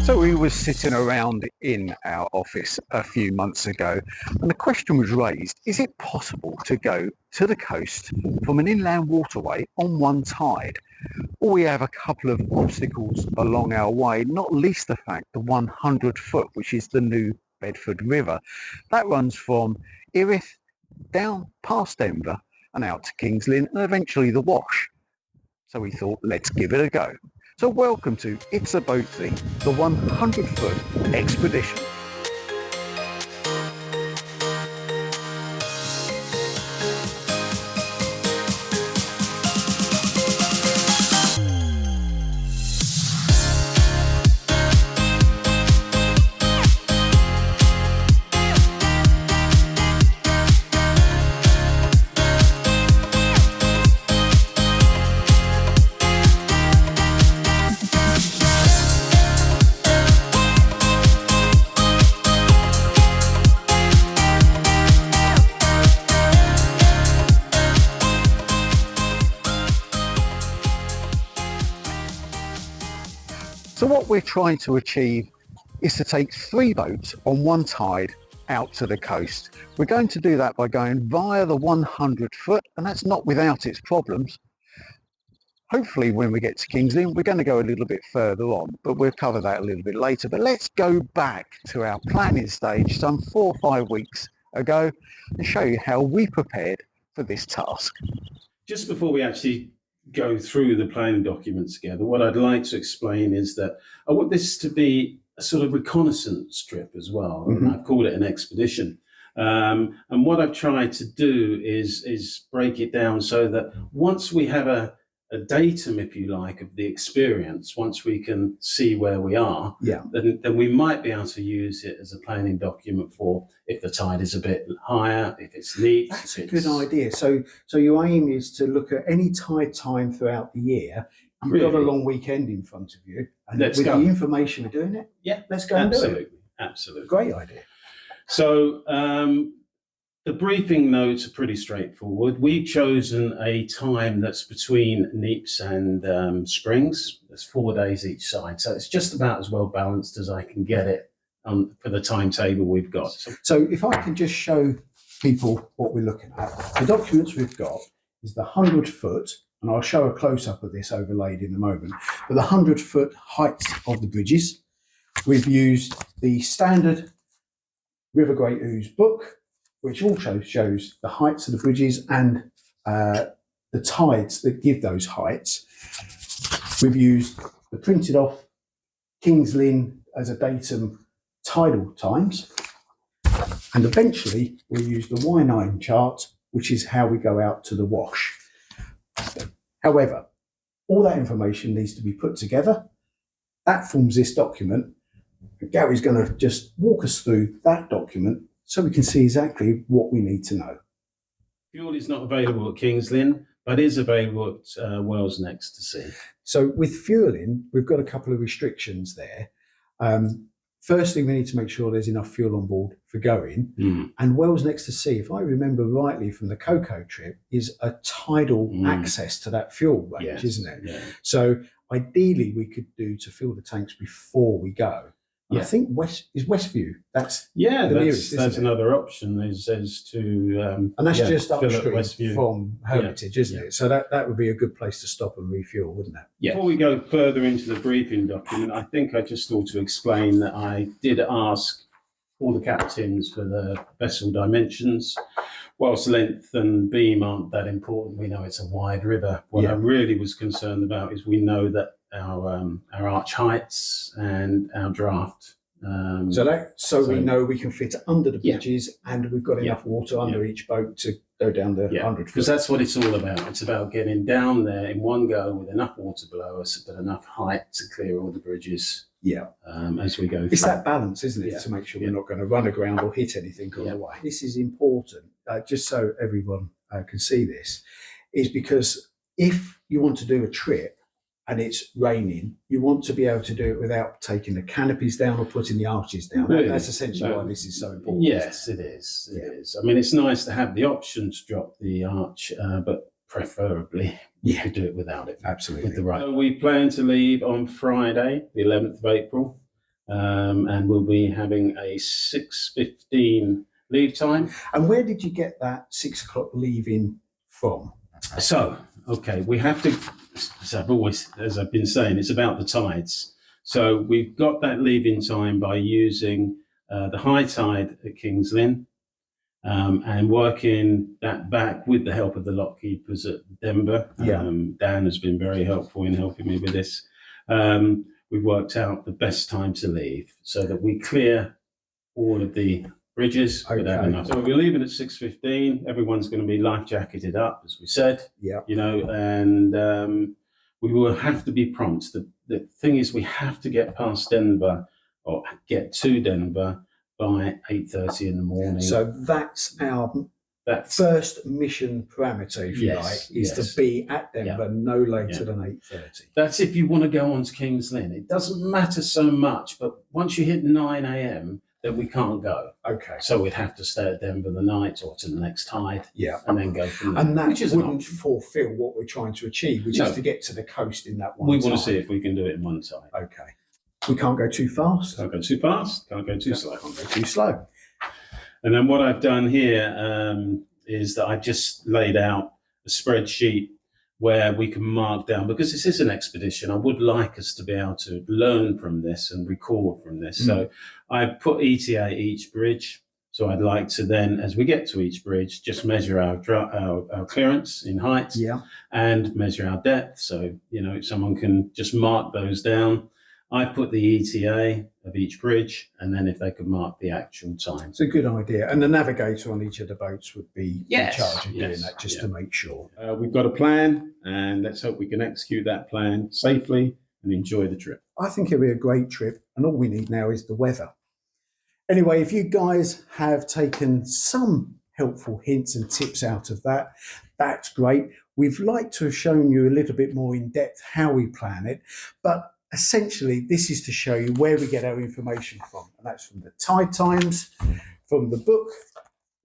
So we were sitting around in our office a few months ago, and the question was raised, is it possible to go to the coast from an inland waterway on one tide? Or we have a couple of obstacles along our way, not least the fact the 100 foot, which is the New Bedford River, that runs from Erith down past Denver and out to Kings Lynn and eventually the Wash. So we thought, let's give it a go. So welcome to It's a Boat Thing, the 100 foot expedition. So what we're trying to achieve is to take 3 boats on one tide out to the coast. We're going to do that by going via the 100 foot, and that's not without its problems. Hopefully when we get to Kings Lynn, we're going to go a little bit further on, but we'll cover that a little bit later. But let's go back to our planning stage some 4 or 5 weeks ago and show you how we prepared for this task. Just before we actually go through the planning documents together, what I'd like to explain is that I want this to be a sort of reconnaissance trip as well. And I've called it an expedition. And what I've tried to do is break it down so that once we have a datum, if you like, of the experience, once we can see where we are, then we might be able to use it as a planning document for if the tide is a bit higher, if it's neat. That's a good idea. So your aim is to look at any tide time throughout the year. You've got a long weekend in front of you, and with the information we're doing it, let's go and do it. Absolutely. Great idea. So the briefing notes are pretty straightforward. We've chosen a time that's between Neeps and Springs. There's 4 days each side. So it's just about as well balanced as I can get it for the timetable we've got. So if I can just show people what we're looking at. The documents we've got is the 100 foot, and I'll show a close-up of this overlaid in a moment, but the 100 foot heights of the bridges. We've used the standard River Great Ouse book, which also shows the heights of the bridges and the tides that give those heights. We've used the printed off Kings Lynn as a datum tidal times. And eventually we'll use the Y9 chart, which is how we go out to the Wash. However, all that information needs to be put together. That forms this document. Gary's going to just walk us through that document so we can see exactly what we need to know. Fuel is not available at Kings Lynn, but is available at Wells Next to Sea. So with fueling, we've got a couple of restrictions there. Firstly, we need to make sure there's enough fuel on board for going. And Wells Next to Sea, if I remember rightly from the Cocoa trip, is a tidal access to that fuel range, isn't it? Yeah. So ideally, we could do to fill the tanks before we go. I think Westview. That's nearest, that's another option. Is to and that's just upstream from Hermitage, isn't it? So that would be a good place to stop and refuel, wouldn't it? Yeah. Before we go further into the briefing document, I think I just ought to explain that I did ask all the captains for the vessel dimensions. Whilst length and beam aren't that important, we know it's a wide river. What I really was concerned about is we know that our arch heights and our draft. So we know we can fit under the bridges and we've got enough water under each boat to go down the 100 foot. Because that's what it's all about. It's about getting down there in one go with enough water below us, but enough height to clear all the bridges. As we go through. It's that balance, isn't it, to make sure we're not going to run aground or hit anything on the way. This is important, just so everyone can see this, is because if you want to do a trip and it's raining, you want to be able to do it without taking the canopies down or putting the arches down. Really? That's essentially why this is so important. Yes, it is. It is. I mean, it's nice to have the option to drop the arch, but preferably we could do it without it. Absolutely. With the right. So we plan to leave on Friday, the 11th of April, and we'll be having a 6:15 leave time. And where did you get that 6 o'clock leaving from? So, okay, we have to, as I've been saying, it's about the tides. So we've got that leaving time by using the high tide at Kings Lynn, and working that back with the help of the lock keepers at Denver. Dan has been very helpful in helping me with this. We've worked out the best time to leave so that we clear all of the bridges without enough. So we're leaving at 6:15. Everyone's going to be life jacketed up, as we said. And we will have to be prompt. The thing is, we have to get past Denver or get to Denver by 8:30 in the morning. So that's our first mission parameter, if you like, is to be at Denver no later than 8:30. That's if you want to go on to Kings Lynn. It doesn't matter so much, but once you hit 9 a.m., then we can't go. Okay. So we'd have to stay at Denver the night or to the next tide. And then go from there. And that wouldn't fulfill what we're trying to achieve, which is to get to the coast in that one We want to see if we can do it in one tide. Okay. We can't go too fast. Can't go too fast. Can't go too slow. Can't go too slow. And then what I've done here is that I've just laid out a spreadsheet where we can mark down, because this is an expedition, I would like us to be able to learn from this and record from this. So I put ETA each bridge. So I'd like to then, as we get to each bridge, just measure our clearance in height and measure our depth. So, someone can just mark those down. I put the ETA of each bridge, and then if they could mark the actual time. It's a good idea. And the navigator on each of the boats would be in charge of doing that, just to make sure. We've got a plan, and let's hope we can execute that plan safely and enjoy the trip. I think it'll be a great trip, and all we need now is the weather. Anyway, if you guys have taken some helpful hints and tips out of that, that's great. We've liked to have shown you a little bit more in depth how we plan it, but essentially, this is to show you where we get our information from. And that's from the tide times, from the book,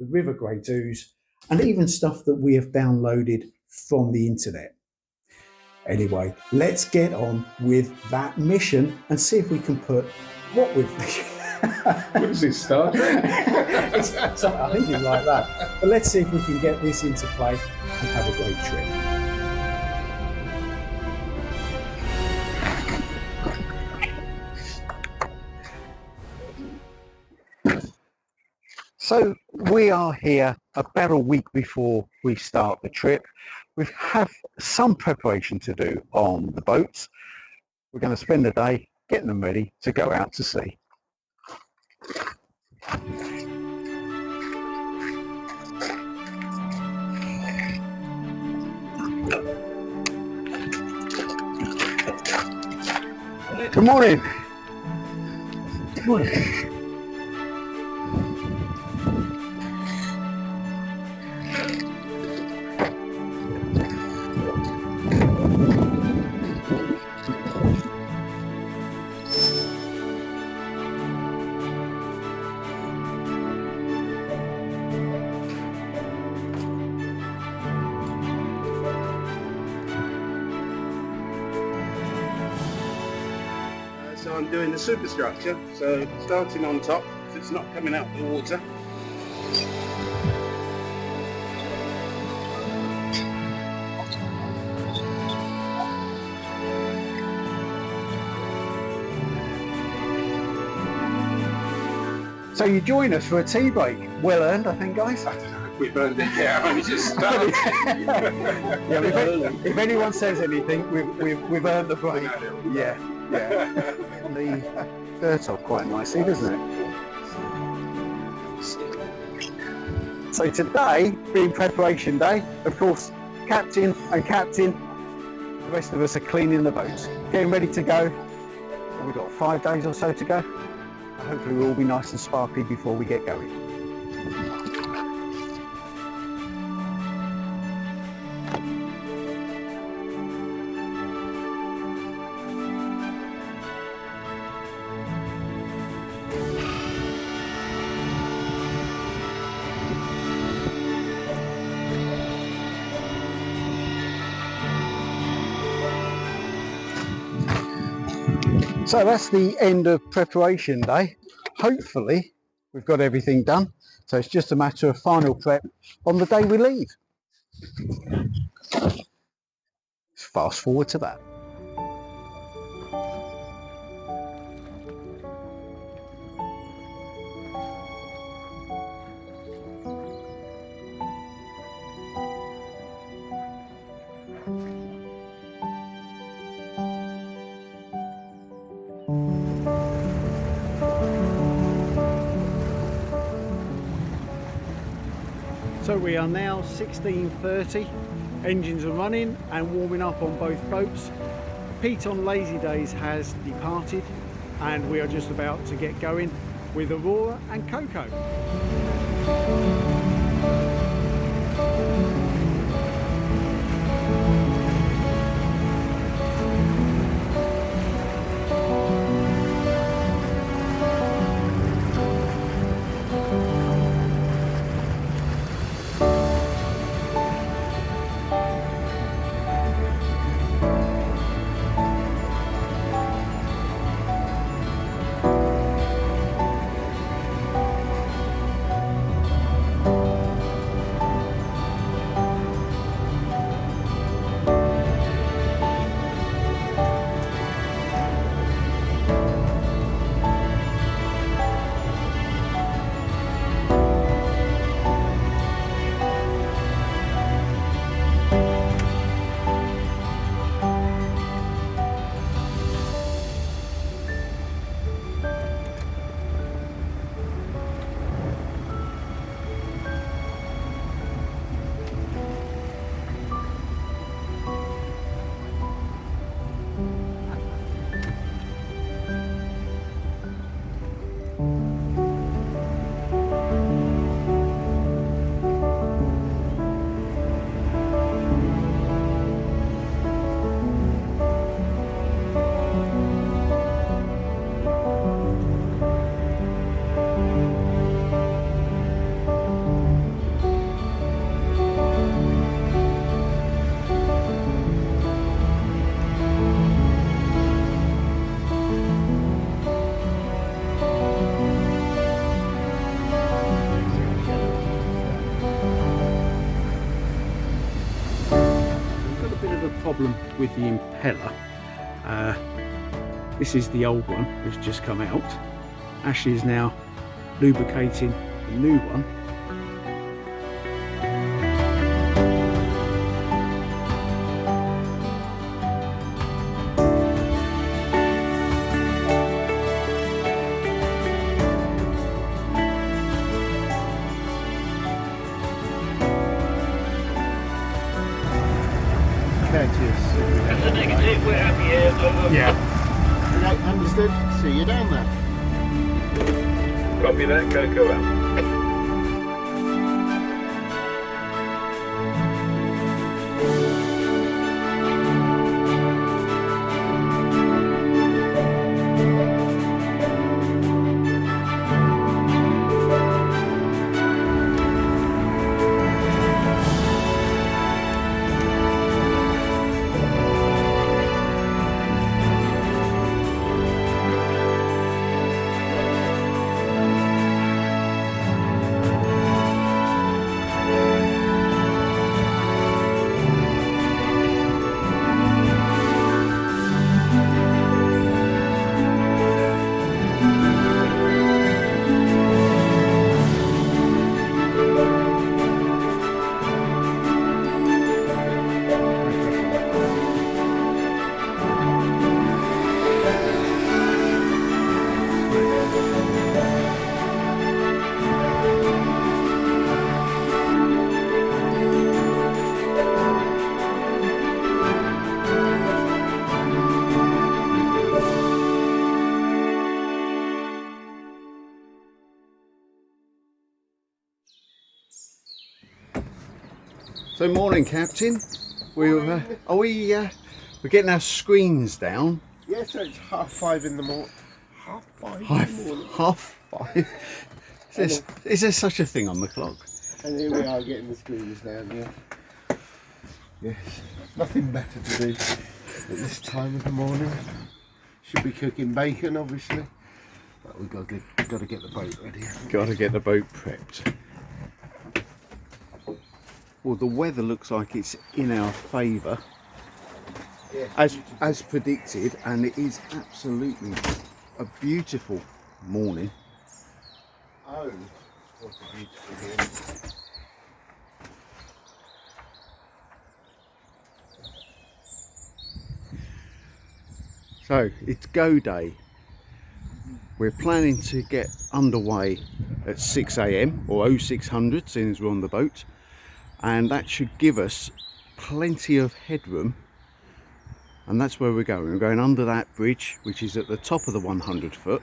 the river grey do's, and even stuff that we have downloaded from the internet. Anyway, let's get on with that mission and see if we can put what we've... What is it, Star Trek? I think it's like that. But let's see if we can get this into play and have a great trip. So we are here about a week before we start the trip. We have some preparation to do on the boats. We're going to spend the day getting them ready to go out to sea. Good morning. Good morning. So I'm doing the superstructure, so starting on top, so it's not coming out the water. So you join us for a tea break. Well earned, I think, guys. I don't know if we've earned it yet, I've only just started. If anyone says anything, we've earned the break. Yeah. The dirt off quite nicely, doesn't it? So today, being preparation day, of course, captain, the rest of us are cleaning the boats, getting ready to go. We've got 5 days or so to go. Hopefully we'll all be nice and sparkly before we get going. So that's the end of preparation day. Hopefully we've got everything done. So it's just a matter of final prep on the day we leave. Let's fast forward to that. So we are now 16:30, engines are running and warming up on both boats. Pete on lazy days has departed and we are just about to get going with Aurora and Coco. Problem with the impeller. This is the old one that's just come out. Ashley is now lubricating the new one. That's a negative, we're happy here, over. Yeah. Okay, understood. See you down there. Copy that, Coco out. So morning, Captain. We're we're getting our screens down. Yes, so it's 5:30 in the morning. 5:30 in the morning. Half five. Is there such a thing on the clock? And here we are getting the screens down, yeah. Yes, nothing better to do at this time of the morning. Should be cooking bacon, obviously. But we've got to get the boat ready. Got to get the boat prepped. Well, the weather looks like it's in our favour, as predicted, and it is absolutely a beautiful morning. Oh, what a beautiful day. So it's go day. We're planning to get underway at 6 AM or 0600, seeing as we're on the boat, and that should give us plenty of headroom, and that's where we're going. We're going under that bridge, which is at the top of the 100 foot.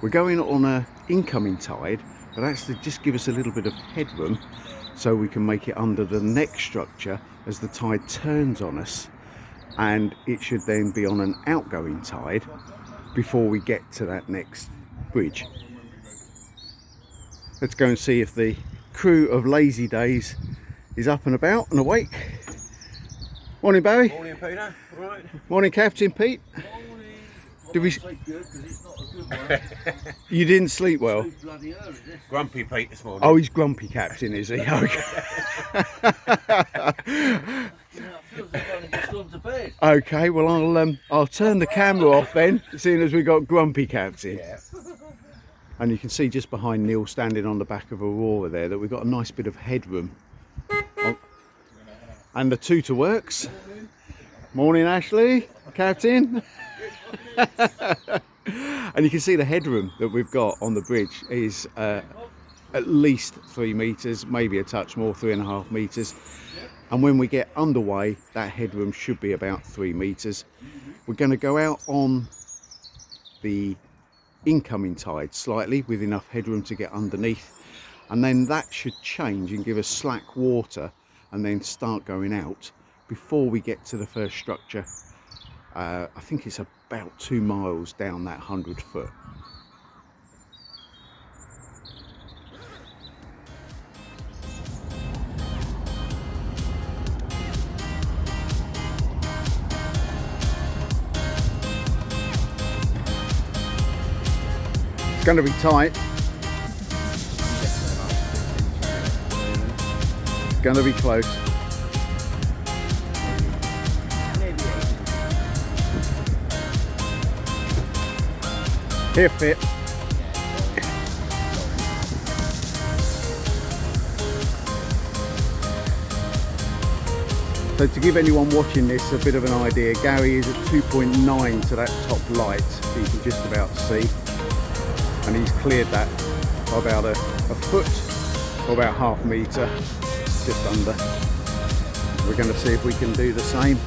We're going on a incoming tide, but that's to just give us a little bit of headroom so we can make it under the next structure as the tide turns on us, and it should then be on an outgoing tide before we get to that next bridge. Let's go and see if the crew of Lazy Days is up and about and awake. Morning, Barry. Morning, Peter. Right. Morning, Captain Pete. Morning. Did we? Sleep good because it's not a good one. You didn't sleep well. Sleep bloody early. This. Grumpy Pete this morning. Oh, he's grumpy, Captain, is he? Okay. You know, it feels like I've only just gone to bed. Okay. Well, I'll turn the camera off then, seeing as we got grumpy Captain. Yeah. And you can see just behind Neil standing on the back of Aurora there that we've got a nice bit of headroom. And the tutor works. Morning, Ashley, Captain. And you can see the headroom that we've got on the bridge is at least 3 meters, maybe a touch more, 3.5 meters. And when we get underway, that headroom should be about 3 meters. We're going to go out on the incoming tide slightly with enough headroom to get underneath, and then that should change and give us slack water and then start going out before we get to the first structure. I think it's about 2 miles down that 100 foot. It's going to be tight. It's going to be close. Here, fit. So to give anyone watching this a bit of an idea, Gary is at 2.9 to that top light that you can just about see. And he's cleared that by about a foot or about ½ metre, just under. We're going to see if we can do the same.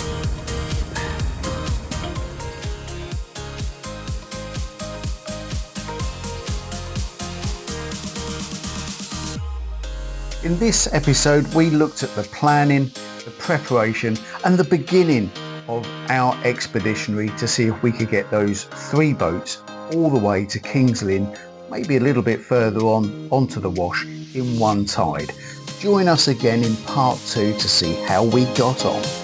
In this episode, we looked at the planning, the preparation and the beginning of our expeditionary to see if we could get those 3 boats all the way to Kings Lynn, maybe a little bit further on onto the Wash in one tide. Join us again in part 2 to see how we got on.